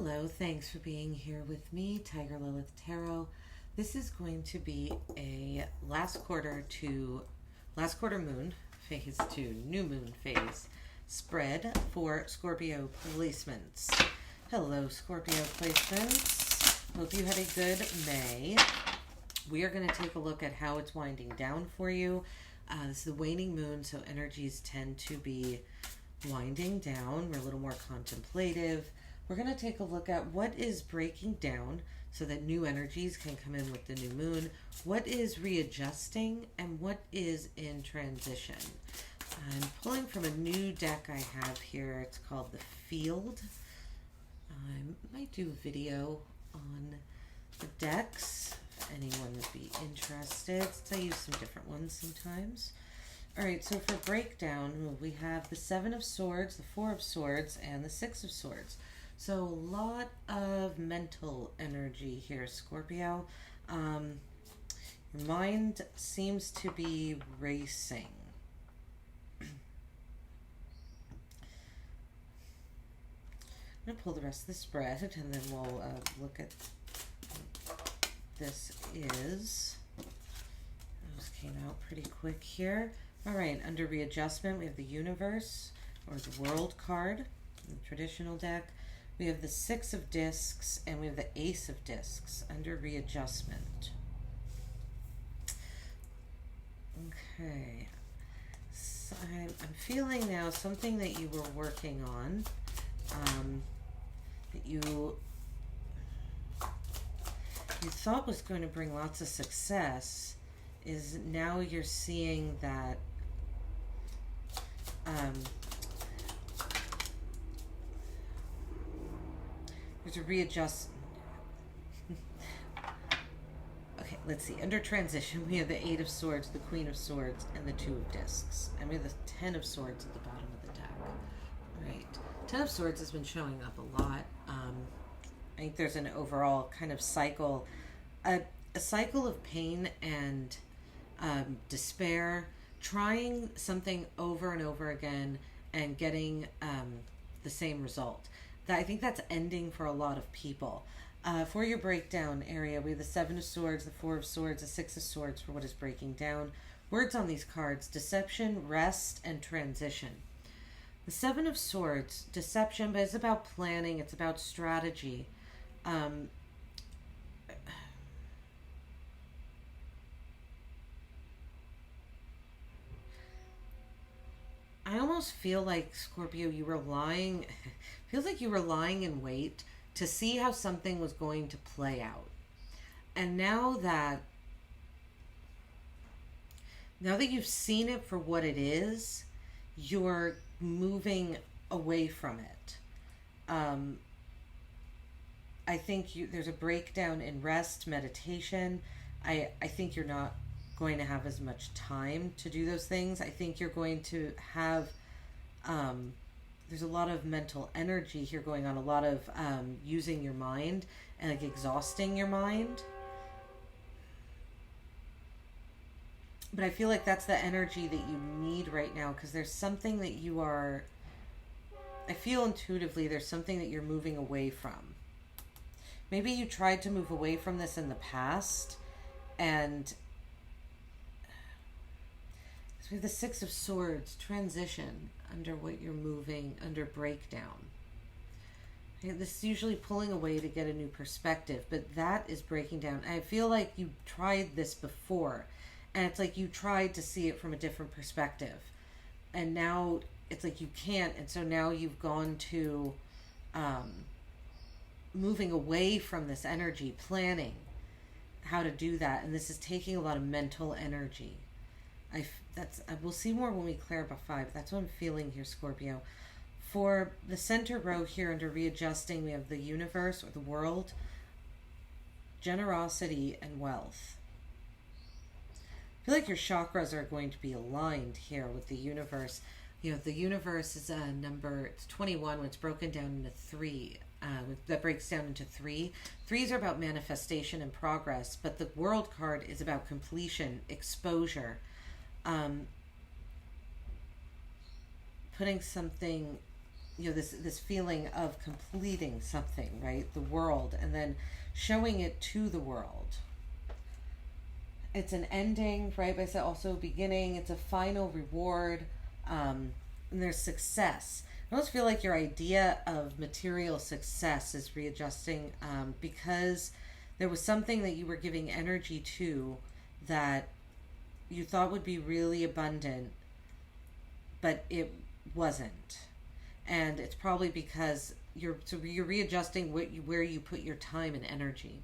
Hello, thanks for being here with me, Tiger Lilith Tarot. This is going to be a last quarter moon phase to new moon phase spread for Scorpio placements. Hello, Scorpio placements. Hope you had a good May. We are going to take a look at how it's winding down for you. This is the waning moon, so energies tend to be winding down. We're a little more contemplative. We're going to take a look at what is breaking down so that new energies can come in with the new moon, what is readjusting, and what is in transition. I'm pulling from a new deck I have here. It's called The Field. I might do a video on the decks if anyone would be interested. I use some different ones sometimes. All right, so for breakdown, we have the Seven of Swords, the Four of Swords, and the Six of Swords. So a lot of mental energy here, Scorpio. Your mind seems to be racing. I'm going to pull the rest of the spread, and then we'll look at what this is. Those came out pretty quick here. All right, under readjustment, we have the Universe, or the World card, in the traditional deck. We have the Six of Discs, and we have the Ace of Discs under readjustment. Okay. So I'm feeling now something that you were working on, that you thought was going to bring lots of success, is now you're seeing that there's a readjust. Okay, let's see. Under transition, we have the Eight of Swords, the Queen of Swords, and the Two of Discs. And we have the Ten of Swords at the bottom of the deck. Right. Ten of Swords has been showing up a lot. I think there's an overall kind of cycle, a cycle of pain and despair, trying something over and over again and getting the same result. I think that's ending for a lot of people. For your breakdown area, we have the Seven of Swords, the Four of Swords, the Six of Swords for what is breaking down. Words on these cards: deception, rest, and transition. The Seven of Swords, deception, but it's about planning, it's about strategy. I almost feel like, Scorpio, you were lying. Feels like you were lying in wait to see how something was going to play out. And now that you've seen it for what it is, you're moving away from it. I think there's a breakdown in rest, meditation. I think you're not going to have as much time to do those things. I think you're going to have there's a lot of mental energy here going on, a lot of using your mind and like exhausting your mind. But I feel like that's the energy that you need right now, because there's something that I feel intuitively there's something that you're moving away from. Maybe you tried to move away from this in the past, and we have the Six of Swords, transition, under what you're moving, under breakdown. Okay, this is usually pulling away to get a new perspective, but that is breaking down. I feel like you tried this before, and it's like you tried to see it from a different perspective, and now it's like you can't, and so now you've gone to moving away from this energy, planning how to do that, and this is taking a lot of mental energy. We'll see more when we clarify, but that's what I'm feeling here, Scorpio. For the center row here under readjusting, we have the Universe, or the World, generosity, and wealth. I feel like your chakras are going to be aligned here with the Universe. You know, the Universe is a number, it's 21 when it's broken down into 3. That breaks down into 3. 3s are about manifestation and progress, but the World card is about completion, exposure, putting something this feeling of completing something, right? The world, and then showing it to the world. It's an ending, right? But I said also beginning. It's a final reward, and there's success. I almost feel like your idea of material success is readjusting, because there was something that you were giving energy to that you thought would be really abundant, but it wasn't. And it's probably because you're readjusting where you put your time and energy,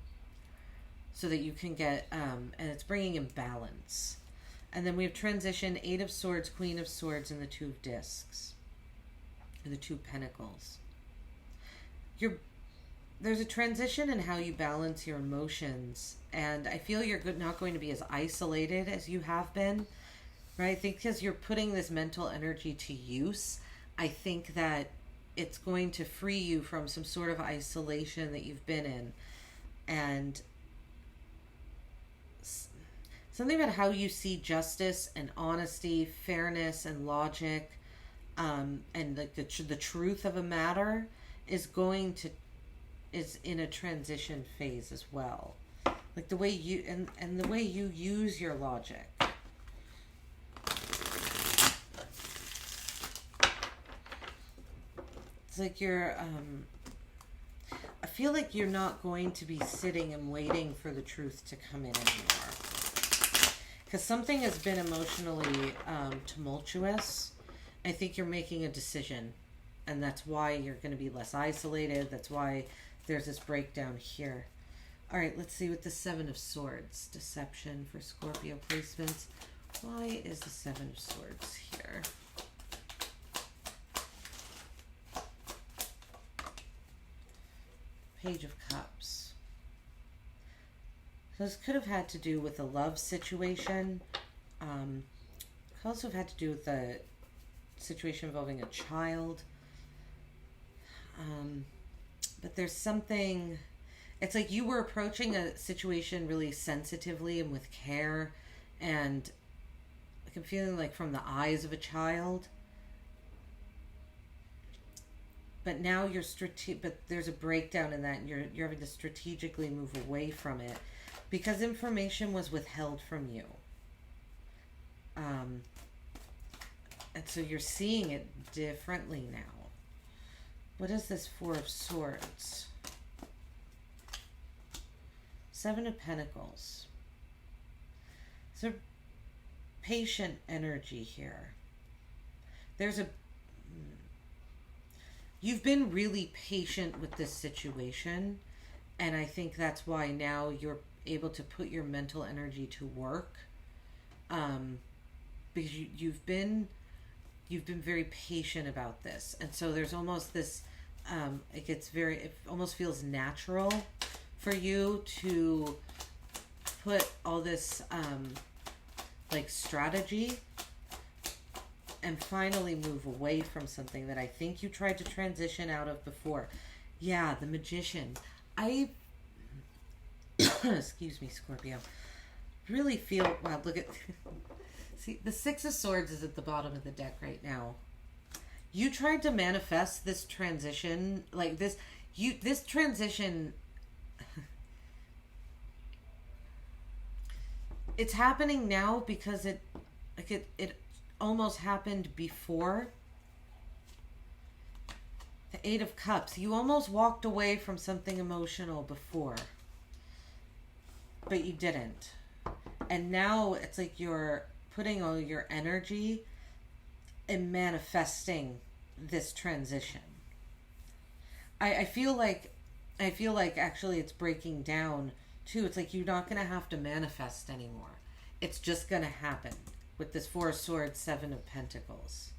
so that you can get, and it's bringing in balance. And then we have transition, Eight of Swords, Queen of Swords, and the Two of Discs, and the Two of Pentacles. There's a transition in how you balance your emotions, and I feel you're not going to be as isolated as you have been, right? I think because you're putting this mental energy to use, I think that it's going to free you from some sort of isolation that you've been in, and something about how you see justice and honesty, fairness and logic, and like the truth of a matter is in a transition phase as well. Like the way you and the way you use your logic. It's like I feel like you're not going to be sitting and waiting for the truth to come in anymore. Because something has been emotionally tumultuous. I think you're making a decision. And that's why you're going to be less isolated. That's why there's this breakdown here. All right, let's see with the Seven of Swords. Deception for Scorpio placements. Why is the Seven of Swords here? Page of Cups. So this could have had to do with a love situation. Could also have had to do with a situation involving a child. But there's something, it's like you were approaching a situation really sensitively and with care, and like I'm feeling like from the eyes of a child. But now you're but there's a breakdown in that, and you're having to strategically move away from it because information was withheld from you. And so you're seeing it differently now. What is this Four of Swords? Seven of Pentacles. So patient energy here. You've been really patient with this situation, and I think that's why now you're able to put your mental energy to work, because you've been very patient about this, and so there's almost this it almost feels natural for you to put all this like strategy and finally move away from something that I think you tried to transition out of before. Yeah, the Magician. Excuse me, Scorpio. Really feel, wow, look at, see, the Six of Swords is at the bottom of the deck right now. You tried to manifest this transition, like this transition, it's happening now because it almost happened before. The Eight of Cups. You almost walked away from something emotional before, but you didn't. And now it's like you're putting all your energy in manifesting this transition. I feel like actually it's breaking down too. It's like you're not going to have to manifest anymore. It's just going to happen with this Four of Swords, Seven of Pentacles.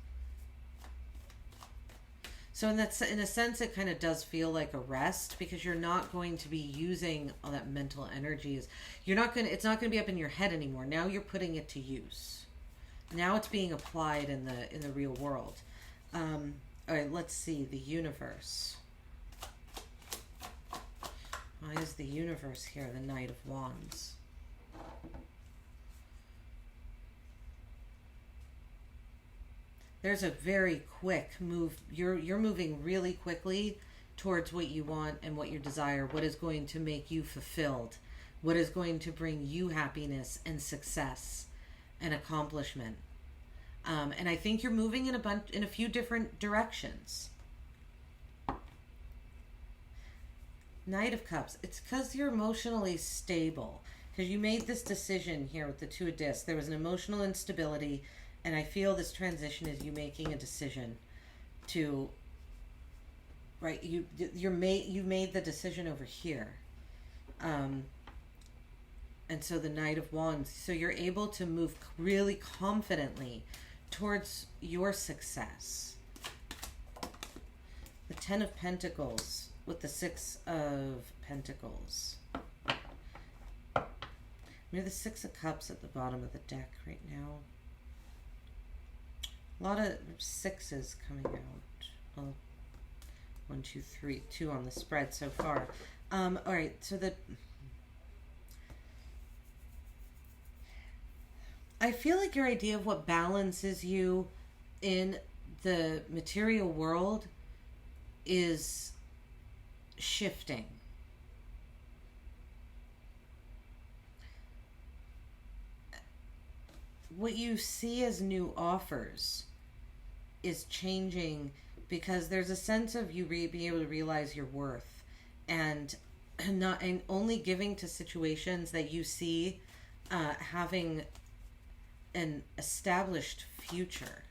So in a sense, it kind of does feel like a rest, because you're not going to be using all that mental energy. It's not going to be up in your head anymore. Now you're putting it to use. Now it's being applied in the real world. All right, let's see the universe. Why is the universe here? The Knight of Wands. There's a very quick move. You're moving really quickly towards what you want and what you desire, what is going to make you fulfilled, what is going to bring you happiness and success and accomplishment. And I think you're moving in a few different directions. Knight of Cups. It's because you're emotionally stable. Because you made this decision here with the Two of Discs. There was an emotional instability, and I feel this transition is you making a decision to, right, you made the decision over here. And so the Knight of Wands. So you're able to move really confidently towards your success. The Ten of Pentacles with the Six of Pentacles. We have the Six of Cups at the bottom of the deck right now. A lot of sixes coming out. Well, 1, 2, 3. 2 on the spread so far. All right, so I feel like your idea of what balances you in the material world is shifting. What you see as new offers is changing because there's a sense of you being able to realize your worth and only giving to situations that you see having an established future.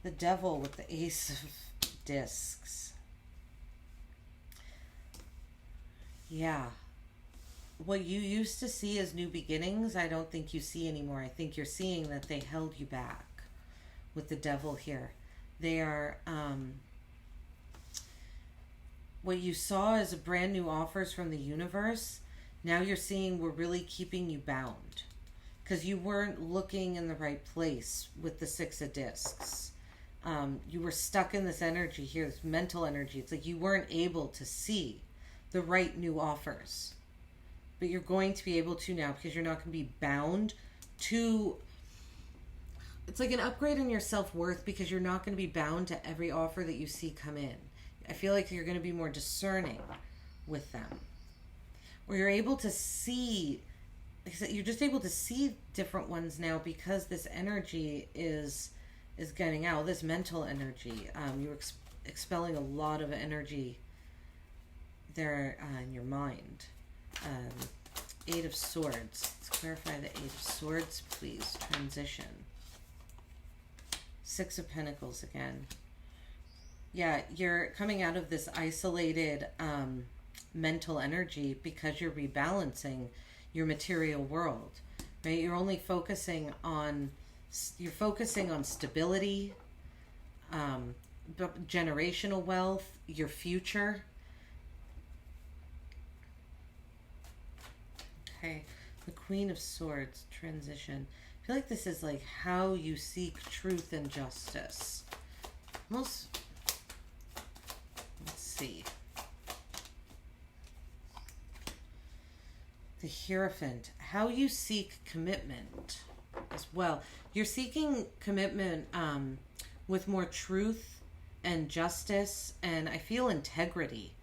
The Devil with the Ace of Discs. Yeah. What you used to see as new beginnings, I don't think you see anymore. I think you're seeing that they held you back with the Devil here. They are, what you saw as a brand new offers from the universe, now you're seeing were really keeping you bound because you weren't looking in the right place with the Six of Discs. You were stuck in this energy here, this mental energy. It's like you weren't able to see the right new offers. But you're going to be able to now because you're not going to be bound to... It's like an upgrade in your self-worth because you're not going to be bound to every offer that you see come in. I feel like you're going to be more discerning with them. Or you're able to see... You're just able to see different ones now because this energy is getting out. This mental energy. You're expelling a lot of energy there in your mind. Eight of Swords. Let's clarify the Eight of Swords, please. Transition. Six of Pentacles again. Yeah, you're coming out of this isolated mental energy because you're rebalancing your material world, right? You're only focusing on stability, generational wealth, your future. Okay, the Queen of Swords, transition. I feel like this is like how you seek truth and justice. Let's see. The Hierophant, how you seek commitment as well. You're seeking commitment with more truth and justice, and I feel integrity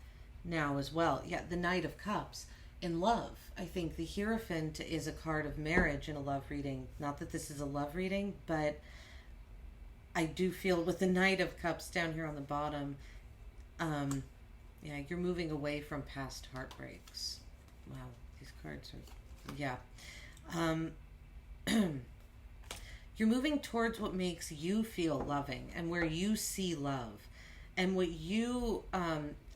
now as well. Yeah, the Knight of Cups. In love, I think the Hierophant is a card of marriage in a love reading. Not that this is a love reading, but I do feel with the Knight of Cups down here on the bottom, yeah, you're moving away from past heartbreaks. Wow, these cards are, yeah. You're moving towards what makes you feel loving and where you see love and what you,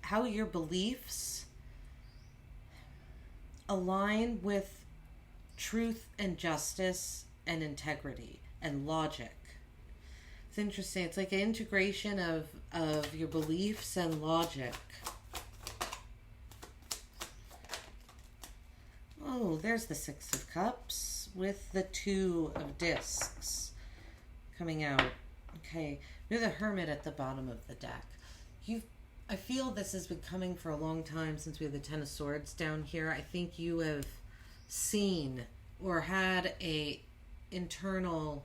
how your beliefs align with truth and justice and integrity and logic. It's interesting. It's like an integration of your beliefs and logic. Oh, there's the Six of Cups with the Two of Discs coming out. Okay, we have the Hermit at the bottom of the deck. I feel this has been coming for a long time since we have the Ten of Swords down here. I think you have seen or had a internal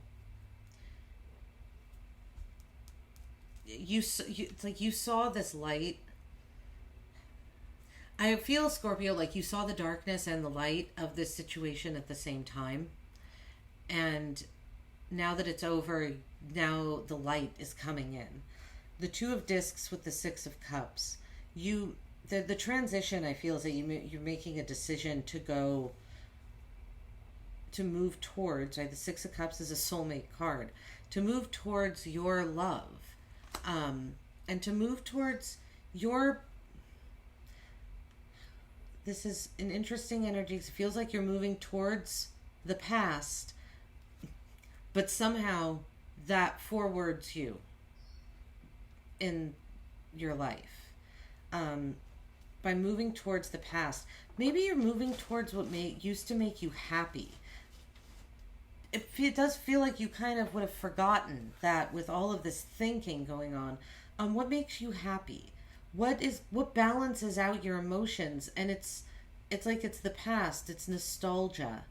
it's like you saw this light. I feel, Scorpio, like you saw the darkness and the light of this situation at the same time. And now that it's over, now the light is coming in. The Two of Discs with the Six of Cups. The transition, I feel, is that you're making a decision to move towards, right? The Six of Cups is a soulmate card. To move towards your love. And to move towards your... This is an interesting energy. It feels like you're moving towards the past, but somehow that forwards you in your life. By moving towards the past, maybe you're moving towards what used to make you happy. It does feel like you kind of would have forgotten that with all of this thinking going on. What makes you happy? What balances out your emotions? And it's like it's the past. It's nostalgia.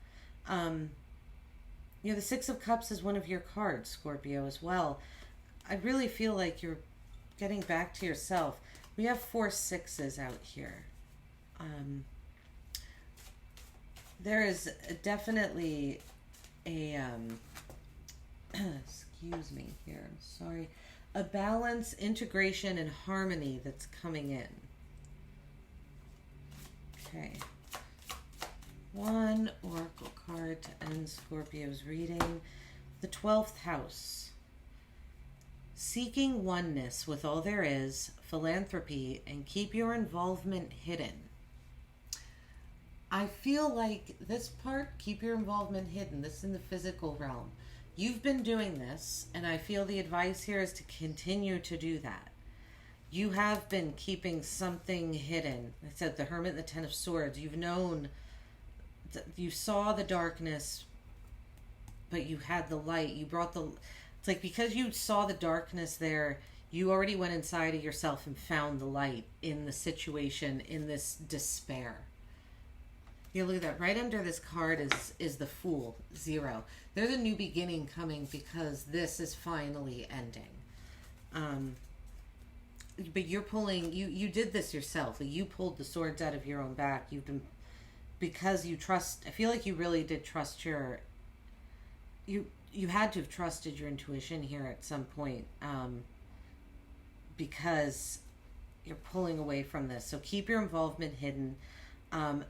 The Six of Cups is one of your cards, Scorpio, as well. I really feel like you're getting back to yourself. We have 4 sixes out here. There is definitely a excuse me here. I'm sorry. A balance, integration, and harmony that's coming in. Okay. 1 oracle card to end Scorpio's reading. The 12th house. Seeking oneness with all there is, philanthropy, and keep your involvement hidden. I feel like this part, keep your involvement hidden, this is in the physical realm. You've been doing this, and I feel the advice here is to continue to do that. You have been keeping something hidden. I said the Hermit and the Ten of Swords. You've known, you saw the darkness, but you had the light. You brought the, it's like because you saw the darkness there, you already went inside of yourself and found the light in the situation, in this despair. You look at that. Right under this card is the Fool, 0. There's a new beginning coming because this is finally ending. But you're pulling, you did this yourself. You pulled the swords out of your own back. You've been, because you trust, I feel like you really did trust your, you had to have trusted your intuition here at some point, because you're pulling away from this. So keep your involvement hidden.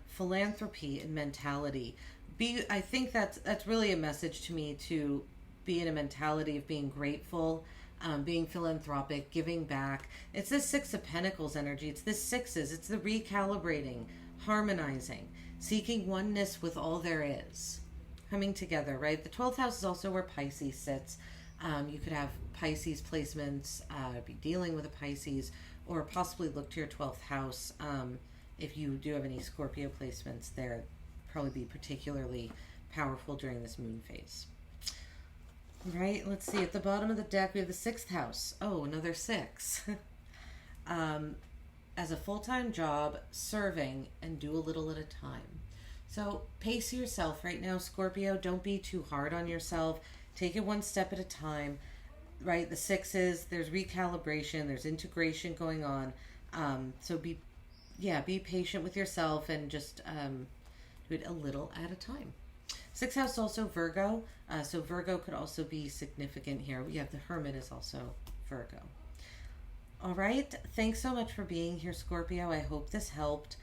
Philanthropy and mentality. I think that's really a message to me, to be in a mentality of being grateful, being philanthropic, giving back. It's this 6 of Pentacles energy. It's this 6s. It's the recalibrating, harmonizing, seeking oneness with all there is, coming together, right? The 12th house is also where Pisces sits. You could have Pisces placements, be dealing with a Pisces, or possibly look to your 12th house. If you do have any Scorpio placements there, probably be particularly powerful during this moon phase. Right, let's see. At the bottom of the deck, we have the 6th house. Oh, another 6. As a full-time job, serving, and do a little at a time. So pace yourself right now, Scorpio. Don't be too hard on yourself. Take it one step at a time. Right, the 6s, there's recalibration, there's integration going on. So be patient with yourself and just do it a little at a time. 6th house also Virgo. So Virgo could also be significant here. We have the Hermit is also Virgo. All right. Thanks so much for being here, Scorpio. I hope this helped.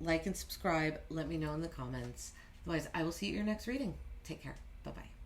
Like and subscribe. Let me know in the comments. Otherwise, I will see you at your next reading. Take care. Bye-bye.